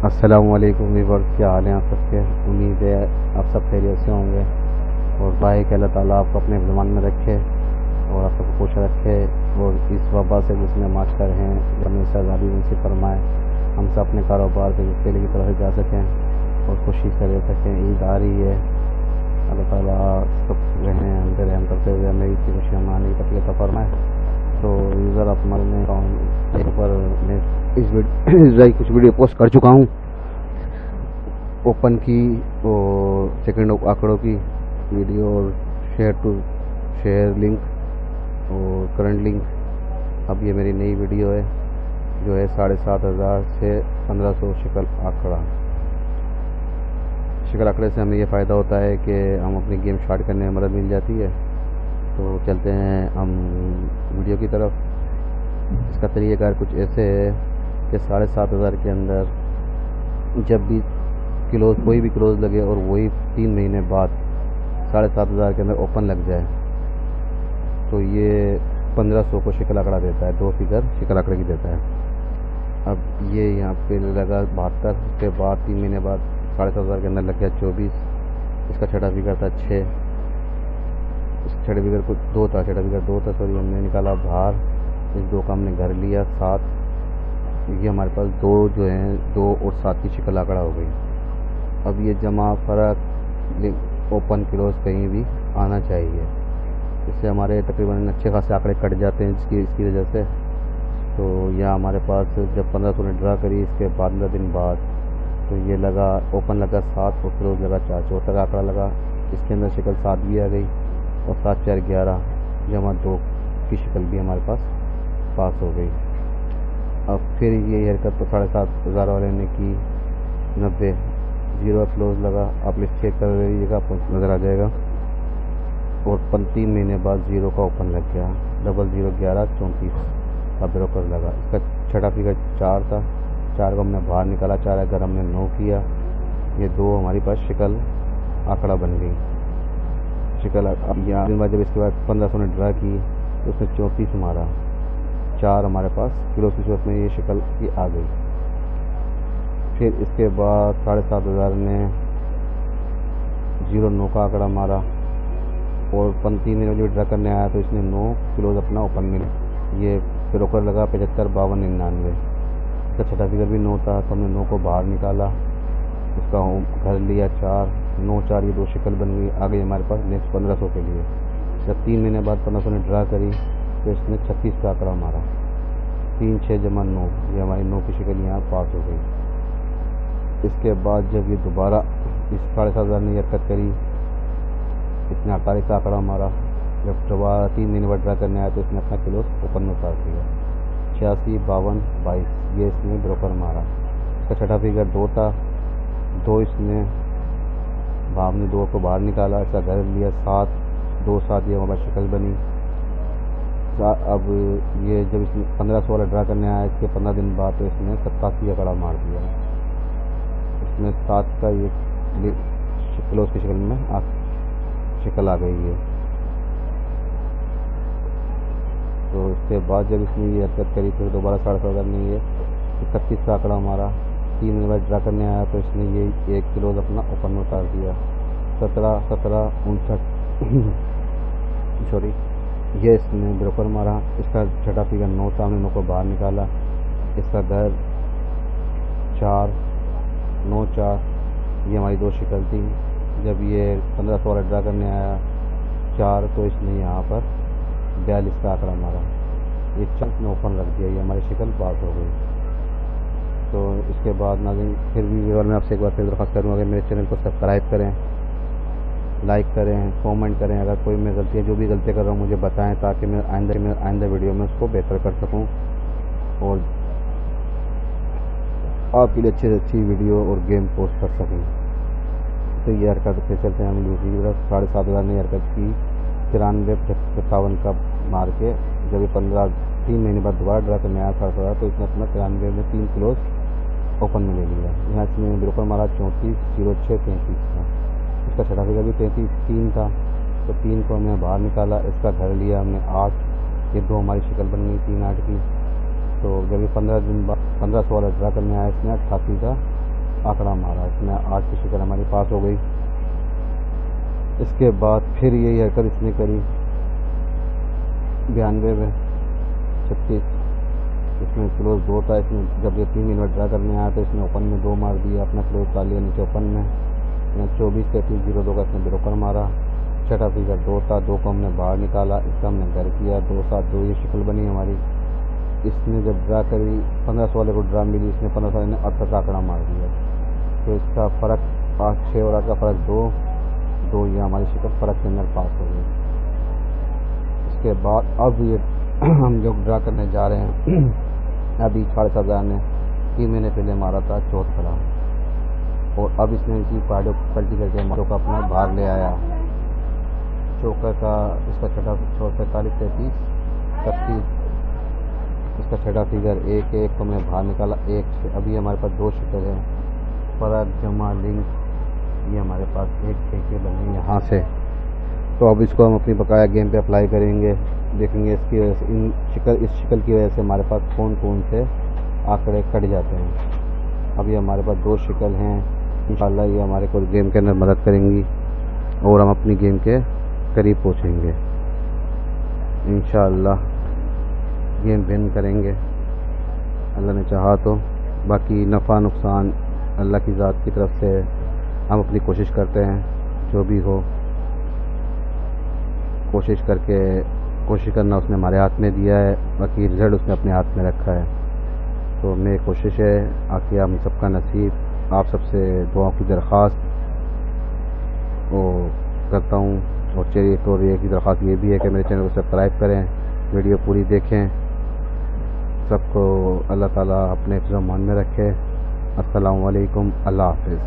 अस्सलामुअलैकुम वीवर्स, क्या हाल हैं आप सबके। उम्मीद है आप सब खैरियत से होंगे और दुआ है कि अल्लाह ताला आपको अपने ज़मान में रखे और आप सबको खुश रखे और इस वबा से जिसमें हम आज कर हैं हमेशा आज़ादी नसीब फरमाए। हम सब अपने कारोबार पे पहले की तरह जा सकें और खुशी से रह सकें। ईद आ रही है, अल्लाह ताला सब रहें हम पे रहम करते हुए हमें ईद की खुशियाँ मनाने की तौफीक फरमाए। तो यूज़र आप हमारे अकाउंट पर मैं इस कुछ वीडियो पोस्ट कर चुका हूँ, ओपन की और सेकंड आंकड़ों की वीडियो और शेयर लिंक और करंट लिंक। अब ये मेरी नई वीडियो है जो है 7,500 से 1,500 शिकल आंकड़े से हमें ये फ़ायदा होता है कि हम अपनी गेम स्टार्ट करने में मदद मिल जाती है। तो चलते हैं हम वीडियो की तरफ। इसका तरीक़ाकार कुछ ऐसे है कि 7,500 के अंदर जब भी कोई भी क्लोज लगे और वही 3 महीने बाद 7,500 के अंदर ओपन लग जाए तो ये 1,500 को शिकल आंकड़ा देता है, 2 फिगर शिकल आंकड़े की देता है। अब ये यहाँ पे लगा 72, उसके बाद 3 महीने बाद 7,500 के अंदर लग गया 24। इसका छठा फिगर था 6, छठे फिगर कुछ 2 था, छठा फिगर 2 था सॉरी, हमने निकाला बाहर। इस 2 का हमने घर लिया 7। ये हमारे पास 2 जो हैं 2 और 7 की शिकल आंकड़ा हो गई। अब ये जमा फ़र्क ओपन क्लोज कहीं भी आना चाहिए, इससे हमारे तकरीबन अच्छे खासे आंकड़े कट जाते हैं इसकी वजह से। तो यहाँ हमारे पास जब 1,500 ने ड्रा करी, इसके 15 दिन बाद तो ये लगा ओपन लगा 7 और क्लोज लगा 4, चौथा का आंकड़ा लगा। इसके अंदर शिकल 7 भी आ गई और 7 4 11 जमा 2 की शिकल भी हमारे पास हो गई। अब फिर ये हरकत तो 7,500 वाले ने की 90, 0 क्लोज लगा। आप लिस्ट चेक कर लीजिएगा, आपको नज़र आ जाएगा। और 3 महीने बाद 0 का ओपन लग गया, 00 11 34 का ब्रोकर लगा। इसका छठा फिगर 4 था, 4 को हमने बाहर निकाला, 4 अगर हमने 9 किया, ये 2 हमारी पास शिकल आंकड़ा बन गई। शिकल अब यहाँ दिन बाद जब इसके बाद 1,500 ने ड्रा की तो उसने 34 मारा, 4 हमारे पास क्लोज की सूरत में ये शिकल की आ गई। फिर इसके बाद 7,500 ने 09 का आंकड़ा मारा और 3 महीने जो ड्रा करने आया तो इसने 9 क्लोज अपना ओपन मिला। ये ब्रोकर लगा 75 52 99। इसका छठा फिगर भी 9 था, तो हमने 9 को बाहर निकाला, उसका घर लिया 4, 9 4 ये 2 शिकल बन गई। आ गई हमारे पास नेक्स्ट 1,500 के लिए। जब 3 महीने बाद 1,500 ने ड्रा करी तो इसने 36 का आंकड़ा मारा, 3 6 जमा 9, ये हमारी 9 की शिकल यहाँ पास हो गई। इसके बाद जब ये दोबारा इस 7,500 ने हरकत करी, इसने 48 का आंकड़ा मारा। जब दोबारा 3 महीने बाद ड्रा करने आया तो इसने अपना क्लोज ओपन में उतार दिया, 86 52 22 ये इसने ब्रोकर मारा। इसका छठा फिगर 2 था, 2 इसने हमने 2 को बाहर निकाला, इसका घर लिया 7 2 7 ये हमारी शिकल बनी। अब ये जब इसने 1,500 वाला ड्रा करने आया, इसके 15 दिन बाद तो इसने 87 आंकड़ा मार दिया। इसमें 7 का ये क्लोज की शिकल में शिकल आ गई है। तो इसके बाद जब इसने ये हरकत करी फिर दोबारा 7,500 ने ये 31 का आंकड़ा मारा। 3 महीने बाद ड्रा करने आया तो इसने ये 1 क्लोज अपना ओपन में उतार दिया, 17 17 59 सॉरी ये इसने ब्रोकर मारा। इसका छठा फिगर 9 था, हमने 9 को बाहर निकाला। इसका घर 4 9 4 ये हमारी 2 शिकल थी। जब ये 1,500 वाला ड्रा करने आया 4 तो इसने यहाँ पर 42 का आंकड़ा मारा, ये 4 ने ओपन रख दिया, ये हमारी शिकल पास हो गई। तो इसके बाद नाज़रीन फिर भी व्यूअर मैं आपसे एक बार फिर दरख्वास्त करूँगा कि मेरे चैनल को सब्सक्राइब करें, लाइक करें, कमेंट करें। अगर कोई मैं गलतियाँ जो भी गलतियाँ कर रहा हूँ मुझे बताएं ताकि मैं आइंदा वीडियो में उसको बेहतर कर सकूँ और आपके लिए अच्छी से अच्छी वीडियो और गेम पोस्ट कर सकूँ। तो ये हरकत फिर चलते हैं हम दूसरी तरफ। 7,500 ने हरकत की 93 57 का मार के, जब ये 3 महीने बाद दोबारा ड्रा करने आया 7,500 तो इसने अपना 93 में 3 क्लोज ओपन में ले लिया। यहाँ इसमें ब्रोकर मारा 34 06 33 का। इसका छठा फिगर भी 3 था, तो 3 को हमने बाहर निकाला। इसका घर लिया हमने 8, ये 2 हमारी शिकल बन गई 3 8 की। तो जब ये 15 दिन बाद 1,500 वाला ड्रा करने आया इसने 88 का आंकड़ा मारा, इसमें 8 की शिकल हमारी पास हो गई। इसके बाद फिर यही हरकत इसने करी 92 में 36, इसमें क्लोज 2 था। इसमें जब ये 3 मिनट ड्रा करने आया तो इसने ओपन में 2 मार दिया, अपना क्लोज डाल लिया नीचे ओपन में। 24 33 02 का इसने ब्रोकर मारा। छठा फिगर 2 था, 2 को हमने बाहर निकाला, इसका हमने घर किया 2 7 2, ये शिकल बनी हमारी। इसने जब ड्रा करी 1500 वाले को ड्रा मिली, इसने 1500 वाले ने 8 का आंकड़ा मार दिया। तो इसका फ़र्क 5 6 और 8 का फ़र्क 2 2, ये हमारी शिकल फ़र्क के अंदर पास हो गई। इसके बाद अब ये हम जो ड्रा करने जा रहे हैं अभी 7,500 ने 3 महीने पहले मारा था चौथ खड़ा, और अब इसने इसी पहाड़ों पलटी करके मारों का अपना भाग ले आया। चौका का इसका छठा 45 33 36, इसका छठा फिगर 1 1 को हमने बाहर निकाला 1 से। अभी हमारे पास 2 शिकल है, फर्क जमा लिंक, ये हमारे पास 1 6 के बने यहाँ से। तो अब इसको हम अपनी बकाया गेम पे अप्लाई करेंगे, देखेंगे इसकी वजह से इस शिकल की वजह से हमारे पास कौन कौन से आंकड़े कट जाते हैं। अभी हमारे पास 2 शिकल हैं, इंशाल्लाह ये हमारे को गेम के अंदर मदद करेंगी और हम अपनी गेम के करीब पहुँचेंगे इंशाल्लाह। गेम विन करेंगे अल्लाह ने चाहा तो। बाकी नफ़ा नुकसान अल्लाह की ज़ात की तरफ से, हम अपनी कोशिश करते हैं जो भी हो, कोशिश करना उसने हमारे हाथ में दिया है, बाकी रिज़ल्ट उसने अपने हाथ में रखा है। तो मेरी कोशिश है आके हम सबका नसीब, आप सबसे दुआओं की दरख्वास्त वो करता हूँ। और चलिए तो एक ही दरख्वास्त ये भी है कि मेरे चैनल को सब्सक्राइब करें, वीडियो पूरी देखें। सबको अल्लाह ताला अपने फ़िज़्र-ए-मान में रखे। अस्सलामु अलैकुम, अल्लाह हाफ़िज़।